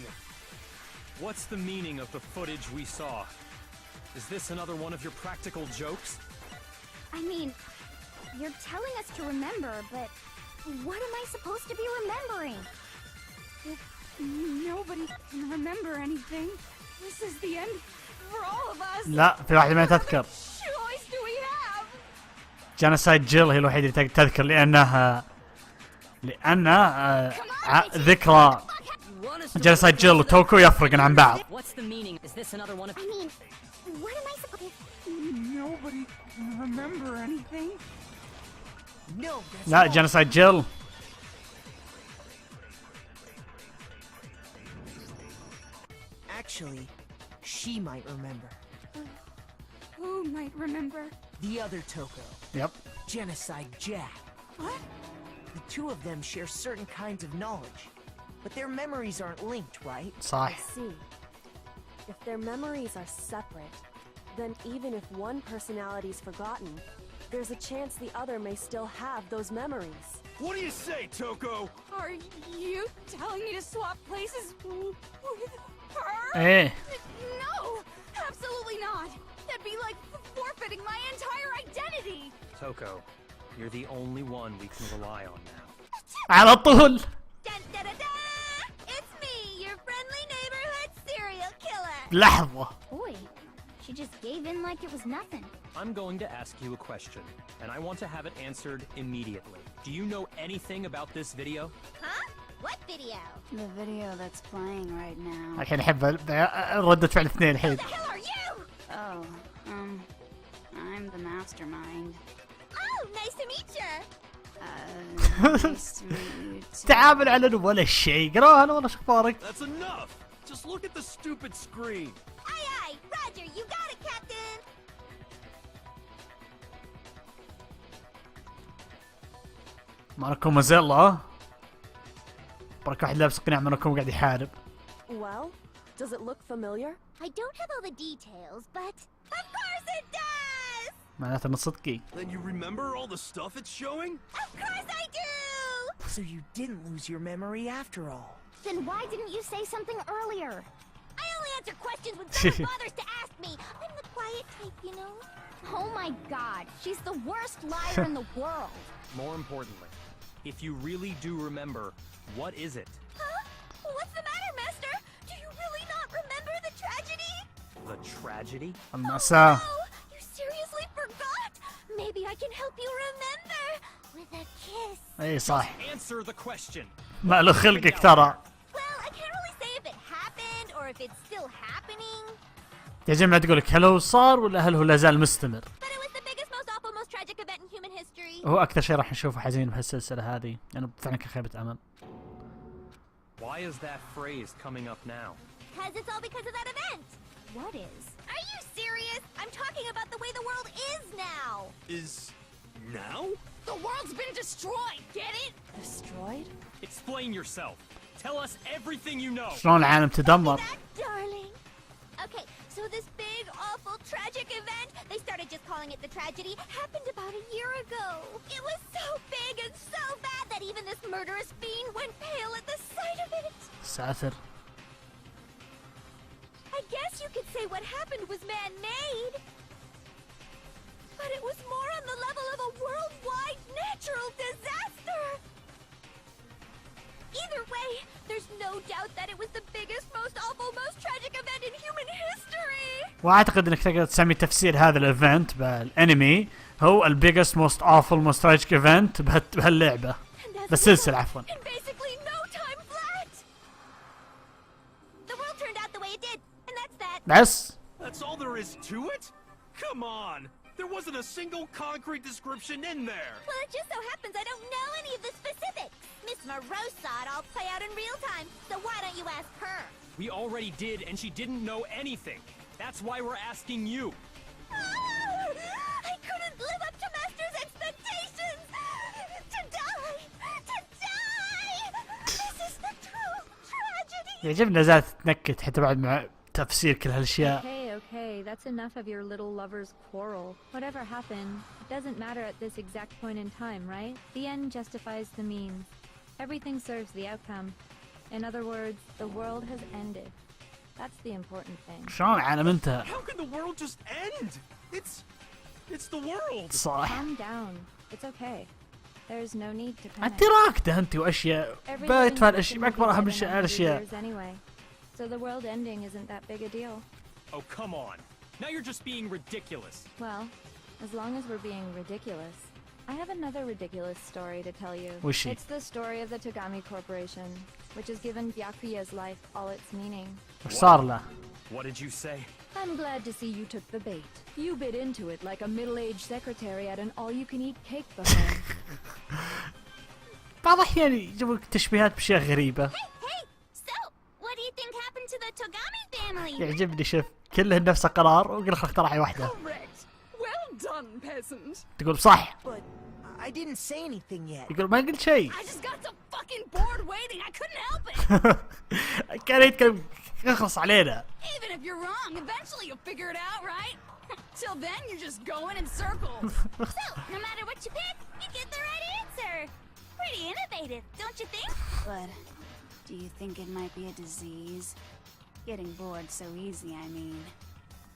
What's the meaning of the footage we saw? Is this another one of your practical jokes? I mean, you're telling us to remember, but what am I supposed to be remembering? If nobody can remember anything, this is the end for all of us. لا في واحدة ما تذكر. Choice do we have? جينوسايد جيل هي الوحيدة اللي تذكر لأنها ذكرى جينوسايد جيل وتوكو يفرقن عن بعض. I mean, what am I supposed to... Nobody can remember anything. No, that's لا wrong. جينوسايد جيل. Actually, she might remember. Who might remember? The other Toko, Yep. Genocide Jack. What? The two of them share certain kinds of knowledge, but their memories aren't linked, right? I صح. see. If their memories are separate, then even if one personality's forgotten, there's a chance the other may still have those memories. What do you say, Toko? Are you telling me to swap places with her? إيه. No, absolutely not. That'd be like forfeiting my entire identity. Toko, you're the only one we can rely on now. على طول. Dun, da, da, da! It's me, your friendly neighborhood serial killer. لحظة. Boy, she just gave in like it was nothing. I'm going to ask you a question, and I want to have it answered immediately. Do you know anything about this video? Huh? What video? The video that's playing right now. الحين أحب ردة فعل اثنين الحين. Who the hell are you? Oh, I'm the mastermind. Oh, nice to meet you. Nice to meet you too. تعامل على ولا شيء. قراها أنا والله شو أخبارك؟ That's enough! Just look at the stupid screen. Aye, aye. Roger, you got it, Captain. مالكم مازيلا. برك واحد لابس قناع مالكم قاعد يحارب. Well, does it look familiar? I don't have all the details, but of course it does. معناته من صدقي. Then you remember all the stuff it's showing? Of course I do. So you didn't lose your memory after all. Then why didn't you say something earlier? I only answer questions when someone bothers to ask me. I'm the quiet type, you know. Oh my God, she's the worst liar in the world. More importantly, if you really do remember, what is it? Huh? What's the matter, Master? Do you really not remember the tragedy? The tragedy? المأساة. Oh, you seriously forgot? Maybe I can help you remember with a kiss. إيه صح. Answer the question. ما له خلقك ترى. Well, I can't really say if it happened or if it's still happening. يا جماعة تقول لك هل هو صار ولا هل هو لا زال مستمر؟ But it was the biggest, most awful, most tragic event in human history. هو أكثر شيء راح نشوفه حزين بهالسلسلة هذه. أنا فعلا كخيبة أمل. Why is that phrase coming up now? Because it's all because of that event. What is? Are you serious? I'm talking about the way the world is now. Is now? The world's been destroyed, get it? Destroyed? Explain yourself. Tell us everything you know. شلون العالم تدمر؟ That darling. Okay, so this big, awful, tragic event, they started just calling it the tragedy, happened about a year ago. It was so big and so bad that even this murderous fiend went pale at the sight of it. ساتر. I guess you could say what happened was man-made. But it was more on the level of a worldwide natural disaster. Either way, there's no doubt that it was the biggest, most awful, most tragic event in human history. واعتقد انك تقدر تسمي تفسير هذا الايفنت بالانمي هو البيجست موست اوفل موست تراجيك ايفنت بهاللعبه بالسلسله عفوا. And basically no time flat. The world turned out the way it did, and that's that. بس That's all there is to it? Come on! There wasn't a single concrete description in there! Well, it just so happens I don't know any of the specifics. Miss Moreau saw it all play out in real time, so why don't you ask her? We already did, and she didn't know anything. That's why we're asking you. I couldn't live up to Master's expectations! To die! To die! This is the true tragedy! يعجبني لا زالت تنكت حتى بعد مع تفسير كل هالاشياء. Okay, that's enough of your little lover's quarrel. Whatever happened, it doesn't matter at this exact point in time, right? The end justifies the means. Everything serves the outcome. In other words, the world has ended. That's the important thing. شلون العالم انتهى؟ How can the world just end? It's the world. صح. Calm down. It's okay. There's no need to panic. انت راكده انت واشياء بيت هالاشياء اكبر اهم الاشياء. Anyway, so the world ending isn't that big a deal. Oh, come on. Now you're just being ridiculous. Well, as long as we're being ridiculous, I have another ridiculous story to tell you. وش هي؟ It's the story of the Togami Corporation, which has given Byakuya's life all its meaning. وش صار له؟ What did you say? I'm glad to see you took the bait. You bit into it like a middle-aged secretary at an all-you-can-eat cake buffet. بعض الأحيان يجيبون تشبيهات بأشياء غريبة. Hey, so, what do you think happened to the Togami family? يعجبني شوف كلهن نفس القرار وقل خل اخترعي واحدة. Correct. Well done, peasant. تقول صح. But I didn't say anything yet. يقول ما قلت شيء. I just got so fucking bored waiting. I couldn't help it. كان يتكلم يخلص علينا. Even if you're wrong, eventually you'll figure it out, right? Till then, you're just going in circles. So, no matter what you pick, you get the right answer. Pretty innovative, don't you think? But do you think it might be a disease? Getting bored so easy, I mean.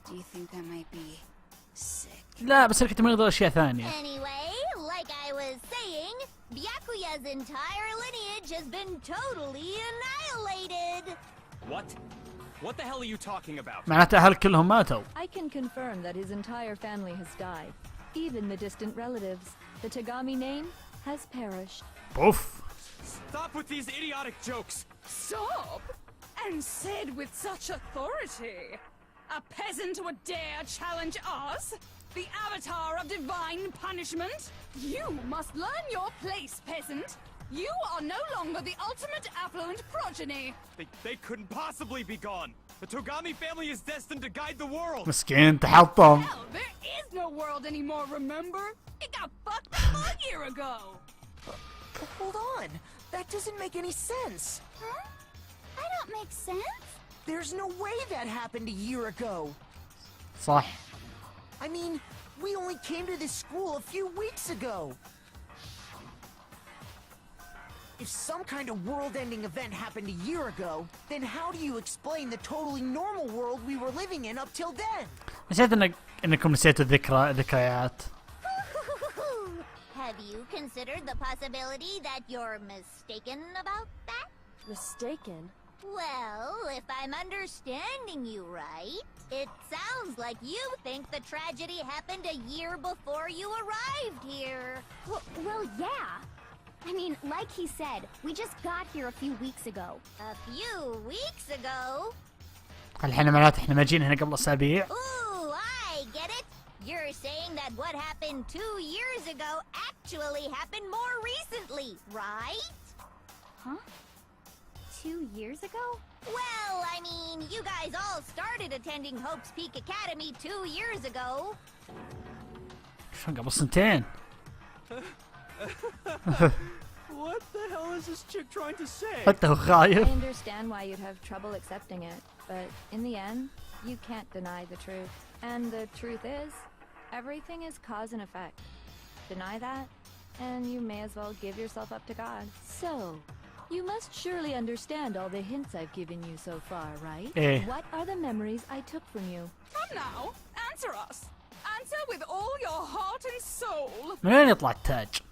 Do you think I might be sick? لا بس انك تمرض أشياء ثانية. Anyway, like I was saying, Byakuya's entire lineage has been totally annihilated. What? What the hell are you talking about? معناته أهل كلهم ماتوا. I can confirm that his entire family has died. Even the distant relatives. The Togami name has perished. بوف. Stop with these idiotic jokes. Stop! And said with such authority. A peasant would dare challenge us? The avatar of divine punishment? You must learn your place, peasant. You are no longer the ultimate affluent progeny. They couldn't possibly be gone. The Togami family is destined to guide the world. مسكين تحطم. Hell, there is no world anymore, remember? It got fucked up a year ago. But hold on. That doesn't make any sense. Huh? I don't make sense. There's no way that happened a year ago. صح. I mean, we only came to this school a few weeks ago. If some kind of world-ending event happened a year ago, then how do you explain the totally normal world we were living in up till then? نسيت انكم نسيتوا ذكريات. Have you considered the possibility that you're mistaken about that? Mistaken? Well, if I'm understanding you right, it sounds like you think the tragedy happened a year before you arrived here. Well, yeah. I mean, like he said, we just got here a few weeks ago. A few weeks ago? الحين معناته احنا ما جينا هنا قبل أسابيع. Ooh, I get it. You're saying that what happened 2 years ago actually happened more recently, right? Huh? 2 years ago? Well, I mean, you guys all started attending Hope's Peak Academy 2 years ago. شلون قبل سنتين؟ What the hell is this chick trying to say? حتى هو I خايف. understand why you'd have trouble accepting it, but in the end, you can't deny the truth. And the truth is, everything is cause and effect. Deny that, and you may as well give yourself up to God. So, you must surely understand all the hints I've given you so far, right? Eh. What are the memories I took from you? Come now, answer us. Answer with all your heart and soul. من وين يطلع التاج؟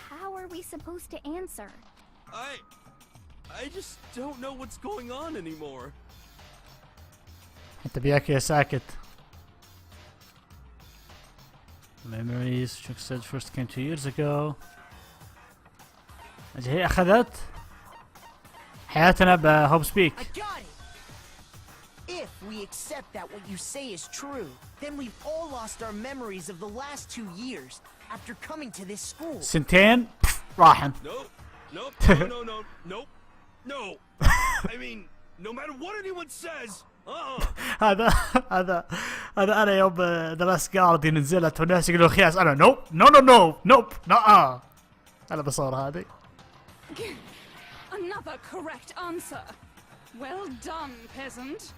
How are we supposed to answer? I just don't know what's going on anymore. انت بياك يا ساكت. Memories Chuck said first came 2 years ago. أجل هي أخذت حياتنا بهوب سبيك. I got it! If we accept that what you say is true, then we've all lost our memories of the last 2 years after coming to this school. سنتين راحن. Nope. Nope. No. I mean, no matter what anyone says, هذا أنا يوم ذا لاست جارديان نزلت والناس يقولوا خياس أنا نوب أنا بصور هذه. Another correct answer. Well done, peasant.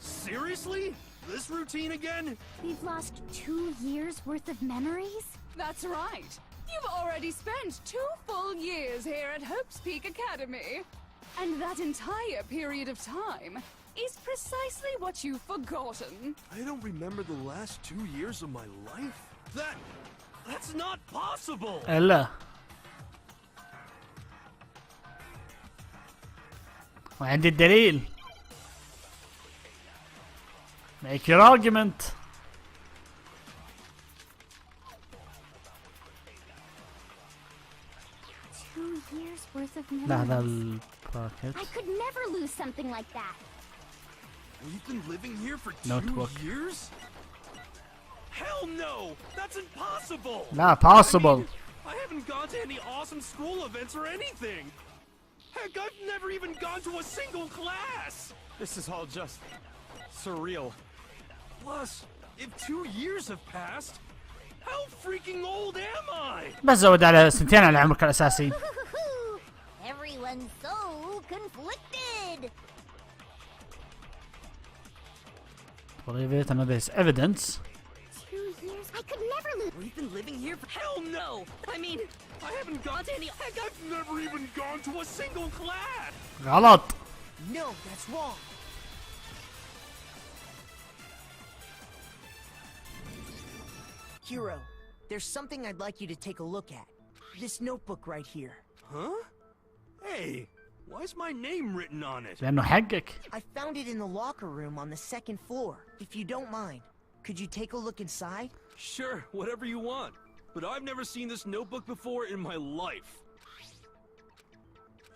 seriously? This routine again? We've lost 2 years worth of memories? That's right. You've already spent 2 full years here at Hope's Peak Academy. And that entire period of time, is precisely what you've forgotten. I don't remember the last 2 years of my life. That's not possible. لا وعندي الدليل. make your argument. Worth of لا هذا memories. الباكت. I could never lose something like that. We've been living here for 2 Notebook. years? Hell no! That's impossible! لا possible. I haven't gone to any awesome school events or anything. Heck, I've never even gone to a single class! This is all just surreal. Plus, if 2 years have passed, how freaking old am I? بس زود على سنتين على عمرك الأساسي. Everyone's so conflicted. believe it, and there's evidence. 2 years? I could never lose. We've been living here for— Hell no! I mean, I haven't gone to any— Heck, I've never even gone to a single class! غلط. No, that's wrong. Hero, there's something I'd like you to take a look at. This notebook right here. Huh? Hey, why's my name written on it? لأنه حقك. I found it in the locker room on the 2nd floor. If you don't mind, could you take a look inside? Sure, whatever you want. But I've never seen this notebook before in my life.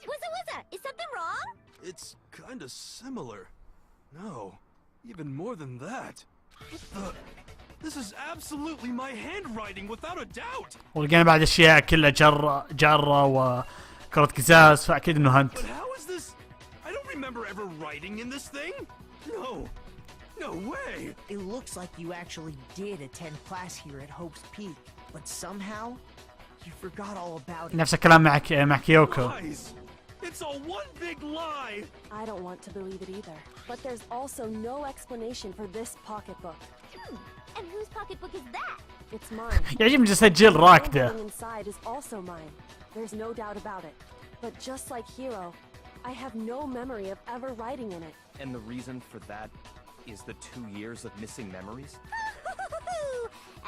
Wizza, is something wrong? It's kinda similar. No, even more than that. This is absolutely my handwriting without a doubt. ولقينا بعد أشياء كلها جرة وكرة قزاز فأكيد إنه أنت. But how is this? I don't remember ever writing in this thing. No way. It looks like you actually did attend class here at Hope's Peak, but somehow you forgot all about it. نفس الكلام مع كيوكو. Lies. It's all one big lie. I don't want to believe it either. But there's also no explanation for this pocketbook. And whose pocketbook is that? It's mine. يعجبني تسجل The راكدة. handwriting inside is also mine. There's no doubt about it. But just like Hero, I have no memory of ever writing in it. And the reason for that is the 2 years of missing memories?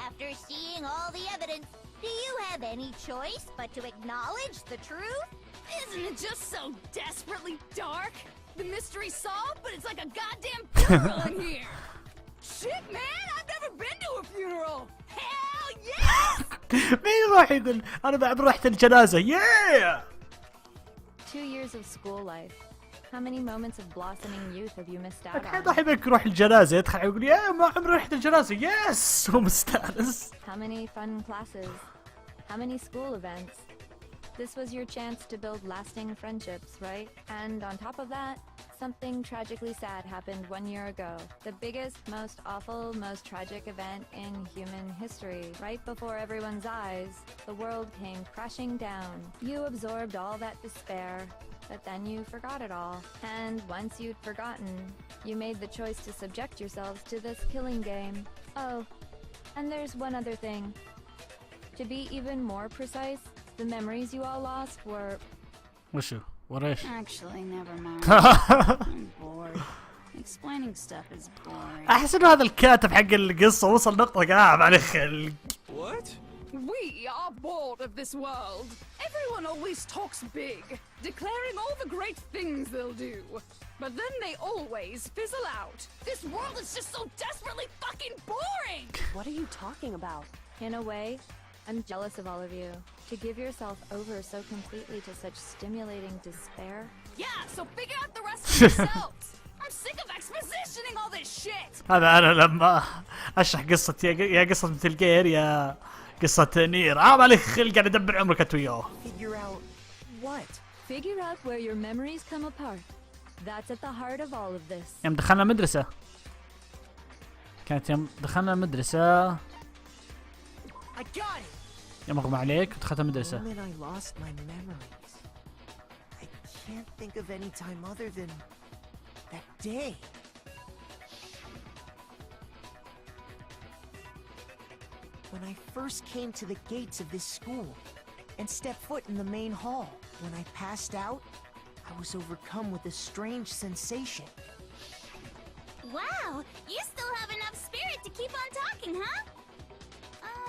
After seeing all the evidence, do you have any choice but to acknowledge the truth? Isn't it just so desperately dark? The mystery's solved, but it's like a goddamn funeral in here. Shit, man! I've never been to a funeral! Hell yes! مين راح يقول أنا بعد رحت الجنازة؟ yeah! 2 years of school life. How many moments of blossoming youth have you missed out أكيد on? راح يبيك يروح الجنازة يدخل يقول يا ما عمري رحت الجنازة يس هو مستانس. How many fun classes? How many school events? This was your chance to build lasting friendships, right? And on top of that, something tragically sad happened 1 year ago. The biggest, most awful, most tragic event in human history. Right before everyone's eyes, the world came crashing down. You absorbed all that despair, but then you forgot it all. And once you'd forgotten, you made the choice to subject yourselves to this killing game. Oh, and there's one other thing. To be even more precise, the memories you all lost were... وشو؟ وريش؟ Actually, never mind. I'm bored. Explaining stuff is boring. أحس إنه هذا الكاتب حق القصة وصل نقطة قاعد على خلق. What? We are bored of this world. Everyone always talks big, declaring all the great things they'll do. But then they always fizzle out. This world is just so desperately fucking boring! What are you talking about? In a way, I'm jealous of all of you. To give yourself over so completely to such stimulating despair. Yeah, so figure out the rest of yourselves! I'm sick of expositioning all this shit! هذا أنا لما أشرح قصة يا قصة مثل جير يا قصة نير عليك خلق قاعد أدبر عمرك أنت وياه. Figure out what? Figure out where your memories come apart. That's at the heart of all of this. يوم دخلنا مدرسة كانت يوم دخلنا المدرسة I got it! يوم أغمى عليك ودخلت The المدرسة. moment I lost my memories, I can't think of any time other than that day. When I first came to the gates of this school and stepped foot in the main hall, when I passed out, I was overcome with a strange sensation. Wow, you still have enough spirit to keep on talking, huh?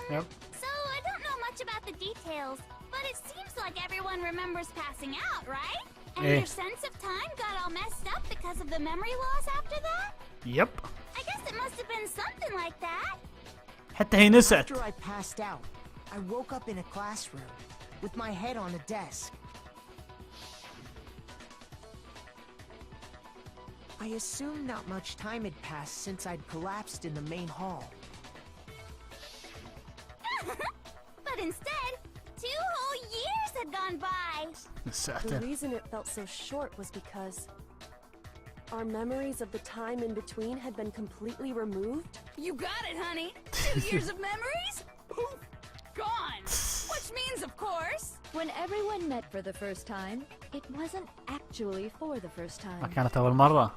Yep. So I don't know much about the details, but it seems like everyone remembers passing out, right? And Eh. your sense of time got all messed up because of the memory loss after that? Yep. I guess it must have been something like that. حتى هي نسيت. After I passed out, I woke up in a classroom with my head on a desk. I assumed not much time had passed since I'd collapsed in the main hall. But instead, 2 whole years had gone by. The نسيته. reason it felt so short was because our memories of the time in between had been completely removed. You got it, honey. 2 years of memories? Poof, gone. Which means, of course, When everyone met for the first time, it wasn't actually for the first ما time. كانت أول مرة.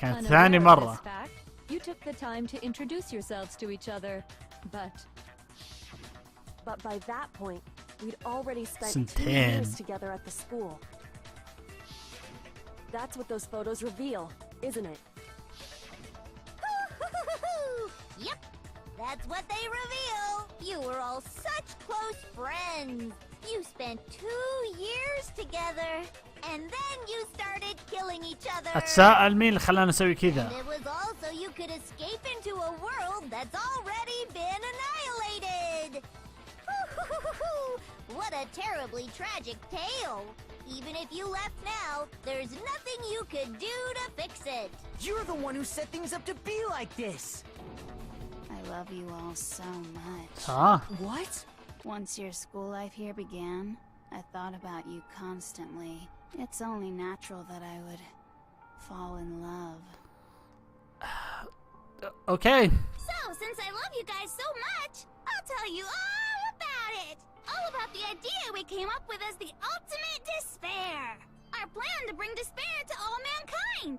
كانت Unaware ثاني of مرة. this fact, you took the time to introduce yourselves to each other, But by that point, we'd already spent 2 سنتين. years together at the school. That's what those photos reveal, isn't it? Yep, that's what they reveal. You were all such close friends. You spent 2 years together, and then you started killing each other. أتساءل مين اللي خلانا نسوي And كذا. it was also you could escape into a world that's already been annihilated. What a terribly tragic tale. Even if you left now, there's nothing you could do to fix it. You're the one who set things up to be like this. I love you all so much. ها. What? Once your school life here began, I thought about you constantly. It's only natural that I would fall in love. Okay. So, since I love you guys so much, I'll tell you all about it. All about the idea we came up with as the ultimate despair. Our plan to bring despair to all mankind.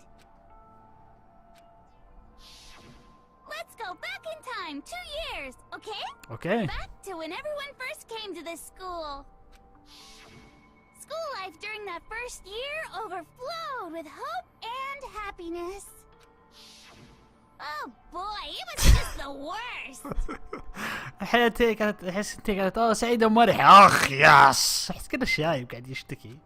Let's go back in time 2 years, okay? Okay. Back to when everyone first came to this school. School life during that first year overflowed with hope and happiness. Oh boy, it was just the worst. حياتي كانت أحس أنت كانت سعيدة ومرحة. أخ ياس. أحس كذا شايب قاعد يشتكي.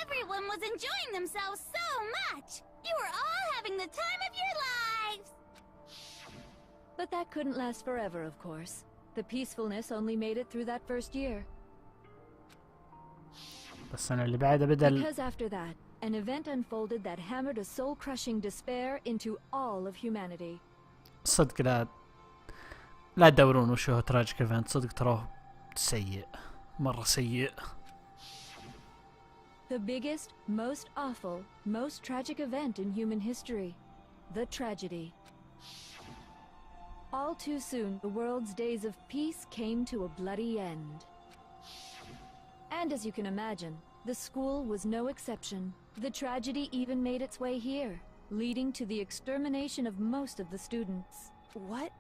Everyone was enjoying themselves so much. You were all having the time of your lives. But that couldn't last forever, of course. The peacefulness only made it through that first year. السنة اللي بعدها بدل. Because after that, an event unfolded that hammered a soul-crushing despair into all of humanity. صدق لا تدورون وش هو تراجيك ايفنت. صدق تراه سيء. مرة سيء. The biggest, most awful, most tragic event in human history. The tragedy. All too soon, the world's days of peace came to a bloody end. And as you can imagine, the school was no exception. The tragedy even made its way here, leading to the extermination of most of the students. What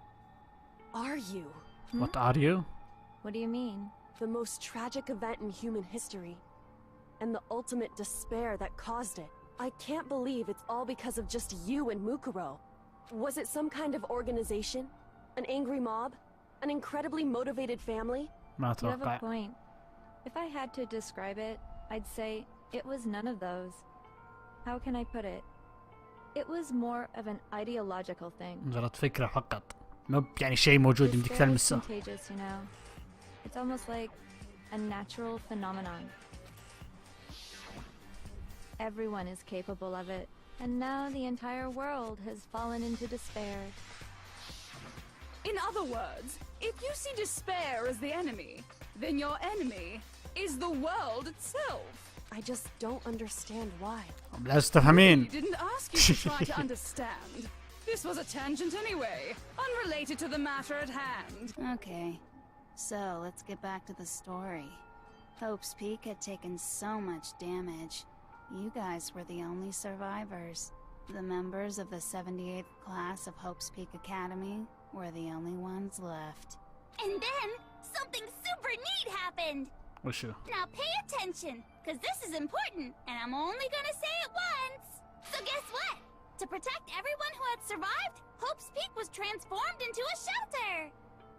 are you? What are you? What do you mean? The most tragic event in human history. And the ultimate despair that caused it. I can't believe it's all because of just you and Mukuro. Was it some kind of organization? An angry mob? An incredibly motivated family? ما You have a أتوقع. point. If I had to describe it, I'd say it was none of those. How can I put it? It was more of an ideological thing. مجرد فكرة فقط. مو يعني شيء موجود يمديك Despair is تلمسه. contagious, you know. It's almost like a natural phenomenon. Everyone is capable of it, and now the entire world has fallen into despair. in other words, if you see despair as the enemy, then your enemy is the world itself. I just don't understand why. لازم تفهمين. We didn't ask you to try to understand. This was a tangent anyway, unrelated to the matter at hand. Okay, so let's get back to the story. Hope's Peak had taken so much damage. You guys were the only survivors. The members of the 78th class of Hope's Peak Academy were the only ones left. And then, something super neat happened. وشو؟ Now pay attention, because this is important, and I'm only gonna say it once. So guess what? To protect everyone who had survived, Hope's Peak was transformed into a shelter.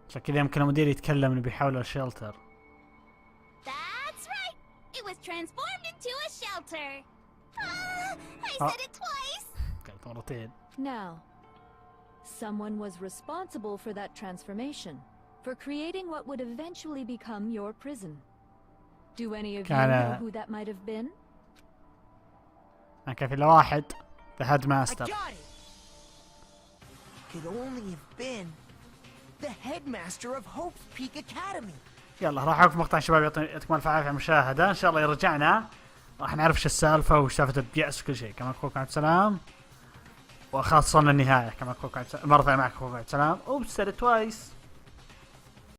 عشان كذا يمكن المدير يتكلم انه بيحاولوا الشلتر. That's right. It was transformed into a shelter. I said it twice. قلت مرتين. Now, someone was responsible for that transformation, for creating what would eventually become your prison. Do any of you know who that might have been? ما كان في الا واحد. The I headmaster. got it! Could only have been the headmaster of Hope's Peak Academy. يلا راح اوقف مقطع شباب، يعطيكم الف عافيه على المشاهده. ان شاء الله رجعنا راح نعرف ايش السالفه وش سالفه اليأس وكل شيء. كما اخوكم عبد السلام، وخاصه النهايه كما اخوكم مره ثانيه معكم اخوكم عبد السلام. اوبس said it twice.